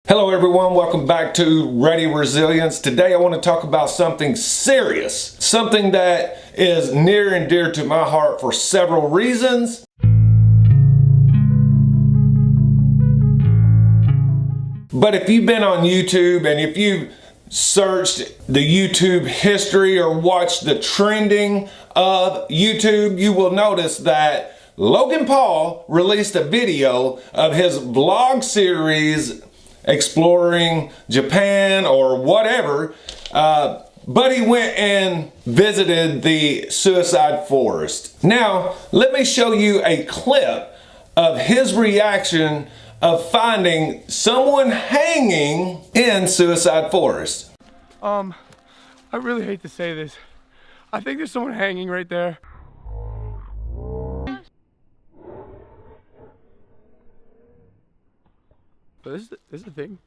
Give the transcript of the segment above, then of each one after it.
Hello everyone, welcome back to Ready Resilience. Today I want to talk about something serious, something that is near and dear to my heart for several reasons. But if you've been on YouTube and if you searched the YouTube history or watched the trending of YouTube, you will notice that Logan Paul released a video of his vlog series exploring Japan or whatever, but he went and visited the suicide forest. Now, let me show you a clip of his reaction of finding someone hanging in suicide forest. I really hate to say this. I think there's someone hanging right there. But this is a thing.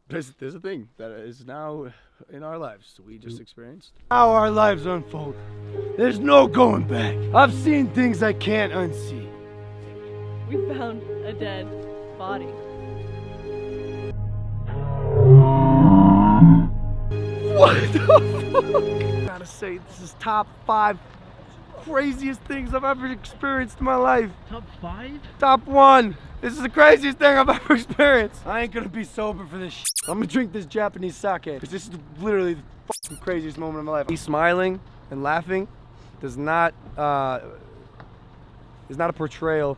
There's a thing that is now in our lives we just experienced. How our lives unfold. There's no going back. I've seen things I can't unsee. We found a dead body. What the fuck? I gotta say, this is top 5 craziest things I've ever experienced in my life. Top 5? Top 1. This is the craziest thing I've ever experienced. I ain't gonna be sober for this shit. I'm gonna drink this Japanese sake, because this is literally the fucking craziest moment of my life. Me smiling and laughing is not a portrayal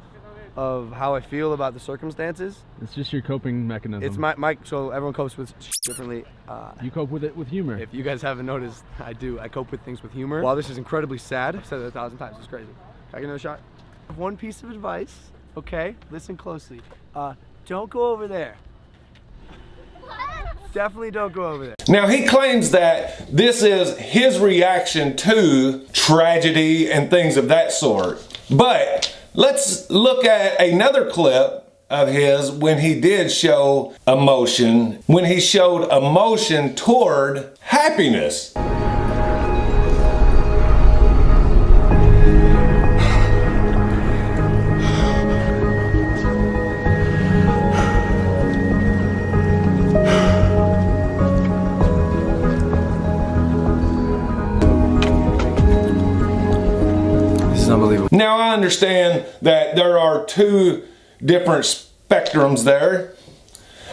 of how I feel about the circumstances. It's just your coping mechanism. It's my so everyone copes with shit differently. You cope with it with humor. If you guys haven't noticed, I do. I cope with things with humor. While this is incredibly sad, I've said it 1,000 times, it's crazy. Can I get another shot? I have one piece of advice, okay? Listen closely. Don't go over there. Definitely don't go over there. Now he claims that this is his reaction to tragedy and things of that sort. But let's look at another clip of his when he did show emotion, when he showed emotion toward happiness. Unbelievable. Now I understand that there are 2 different spectrums there,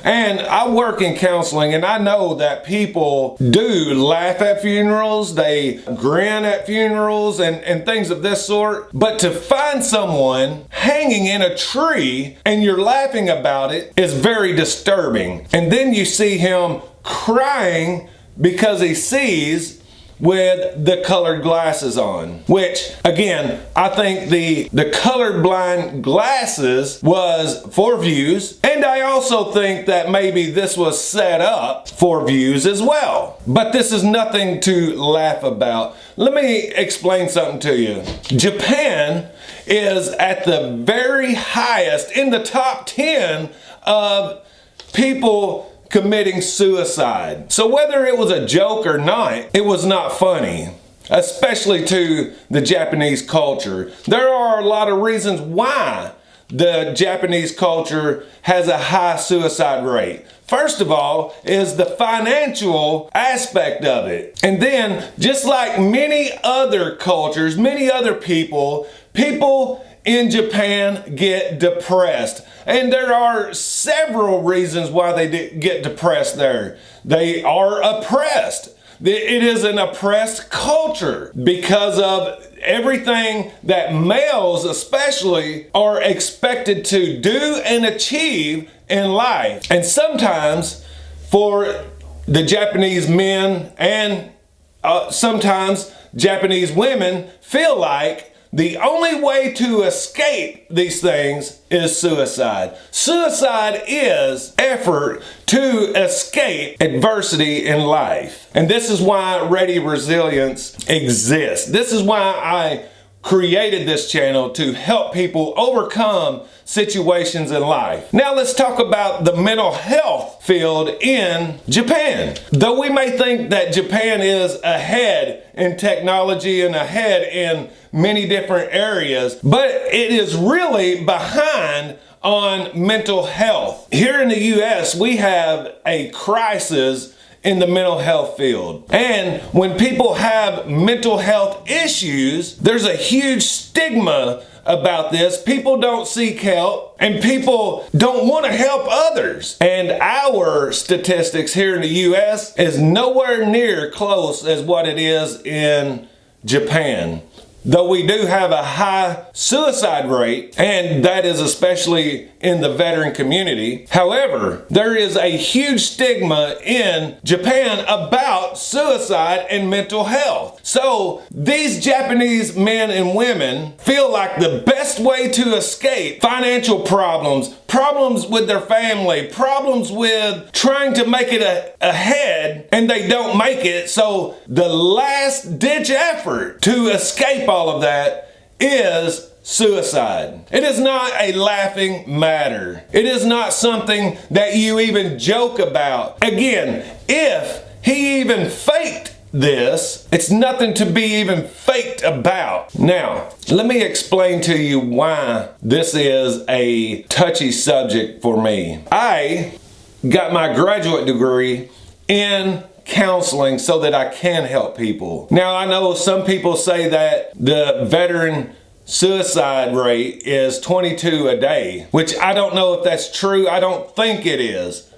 and I work in counseling and I know that people do laugh at funerals, they grin at funerals and things of this sort, but to find someone hanging in a tree and you're laughing about it is very disturbing. And then you see him crying because he sees with the colored glasses on, which again, I think the colorblind glasses was for views, and I also think that maybe this was set up for views as well. But this is nothing to laugh about. Let me explain something to you. Japan is at the very highest, in the top 10 of people committing suicide. So whether it was a joke or not, it was not funny, especially to the Japanese culture. There are a lot of reasons why the Japanese culture has a high suicide rate. First of all is the financial aspect of it. And then, just like many other cultures, many other people in Japan get depressed. And there are several reasons why they get depressed there. They are oppressed. It is an oppressed culture because of everything that males especially are expected to do and achieve in life. And sometimes for the Japanese men and sometimes Japanese women feel like the only way to escape these things is suicide. Suicide is effort to escape adversity in life. And this is why Ready Resilience exists. This is why I created this channel, to help people overcome situations in life. Now let's talk about the mental health field in Japan. Though we may think that Japan is ahead in technology and ahead in many different areas, but it is really behind on mental health. Here in the U.S., we have a crisis in the mental health field. And when people have mental health issues, there's a huge stigma about this. People don't seek help and people don't want to help others. And our statistics here in the US is nowhere near close as what it is in Japan. Though we do have a high suicide rate, and that is especially in the veteran community. However, there is a huge stigma in Japan about suicide and mental health. So these Japanese men and women feel like the best way to escape financial problems, problems with their family, problems with trying to make it ahead, and they don't make it. So the last ditch effort to escape all of that is suicide. It is not a laughing matter. It is not something that you even joke about. Again, if he even faked this, it's nothing to be even faked about. Now, let me explain to you why this is a touchy subject for me. I got my graduate degree in counseling so that I can help people. Now, I know some people say that the veteran suicide rate is 22 a day, which I don't know if that's true. I don't think it is,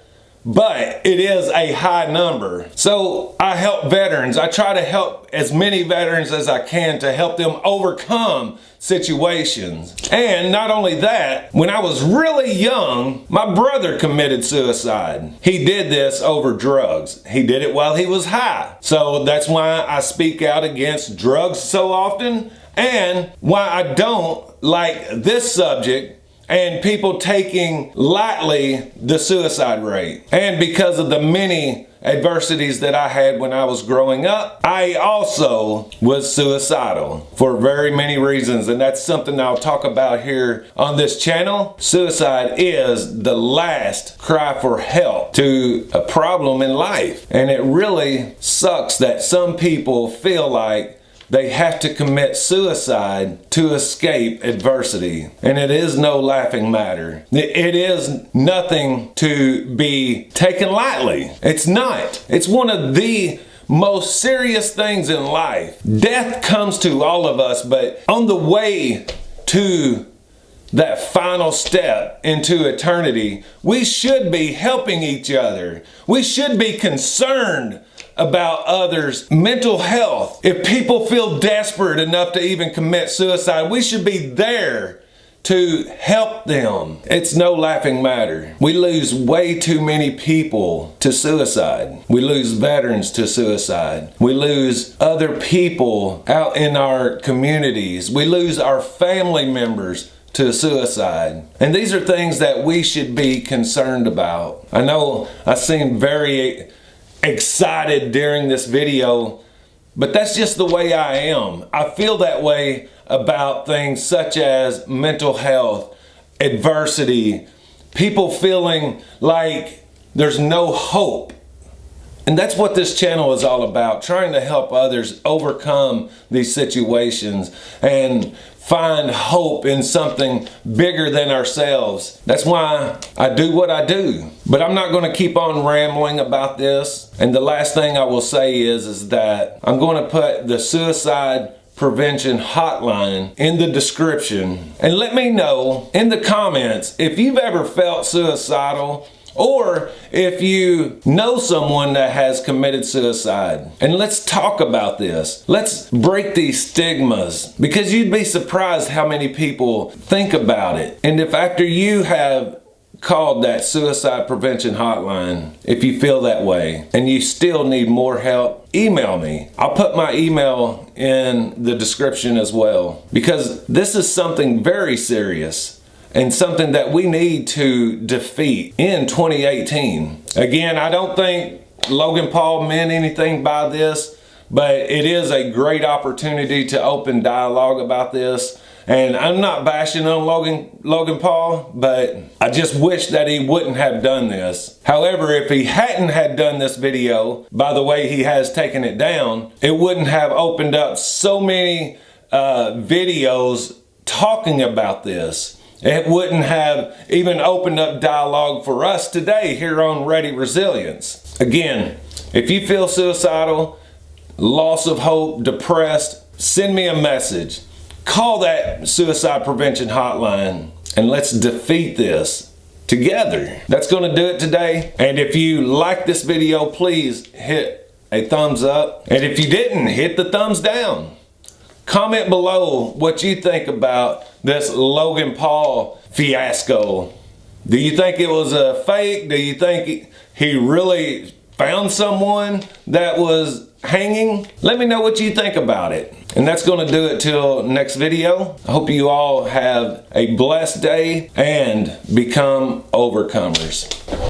but it is a high number. So I help veterans. I try to help as many veterans as I can to help them overcome situations. And not only that, when I was really young, my brother committed suicide. He did this over drugs. He did it while he was high. So that's why I speak out against drugs so often, and why I don't like this subject and people taking lightly the suicide rate. And because of the many adversities that I had when I was growing up, I also was suicidal for very many reasons, and that's something I'll talk about here on this channel. Suicide is the last cry for help to a problem in life, and it really sucks that some people feel like they have to commit suicide to escape adversity. And it is no laughing matter. It is nothing to be taken lightly. It's not. It's one of the most serious things in life. Death comes to all of us, but on the way to that final step into eternity, we should be helping each other. We should be concerned about others' mental health. If people feel desperate enough to even commit suicide, we should be there to help them. It's no laughing matter. We lose way too many people to suicide. We lose veterans to suicide. We lose other people out in our communities. We lose our family members to suicide. And these are things that we should be concerned about. I know I seem very excited during this video, but that's just the way I am. I feel that way about things such as mental health, adversity, people feeling like there's no hope. And that's what this channel is all about, trying to help others overcome these situations and find hope in something bigger than ourselves. That's why I do what I do. But I'm not going to keep on rambling about this. And the last thing I will say is that I'm going to put the suicide prevention hotline in the description. And let me know in the comments if you've ever felt suicidal, or if you know someone that has committed suicide. And let's talk about this. Let's break these stigmas, because you'd be surprised how many people think about it. And if after you have called that suicide prevention hotline, if you feel that way and you still need more help, email me. I'll put my email in the description as well, because this is something very serious and something that we need to defeat in 2018. Again, I don't think Logan Paul meant anything by this, but it is a great opportunity to open dialogue about this. And I'm not bashing on Logan Paul, but I just wish that he wouldn't have done this. However, if he hadn't had done this video, by the way he has taken it down, it wouldn't have opened up so many videos talking about this. It wouldn't have even opened up dialogue for us today here on Ready Resilience. Again, if you feel suicidal, loss of hope, depressed, send me a message. Call that suicide prevention hotline and let's defeat this together. That's going to do it today. And if you like this video, please hit a thumbs up. And if you didn't, hit the thumbs down. Comment below what you think about this Logan Paul fiasco. Do you think it was a fake? Do you think he really found someone that was hanging? Let me know what you think about it. And that's going to do it till next video. I hope you all have a blessed day and become overcomers.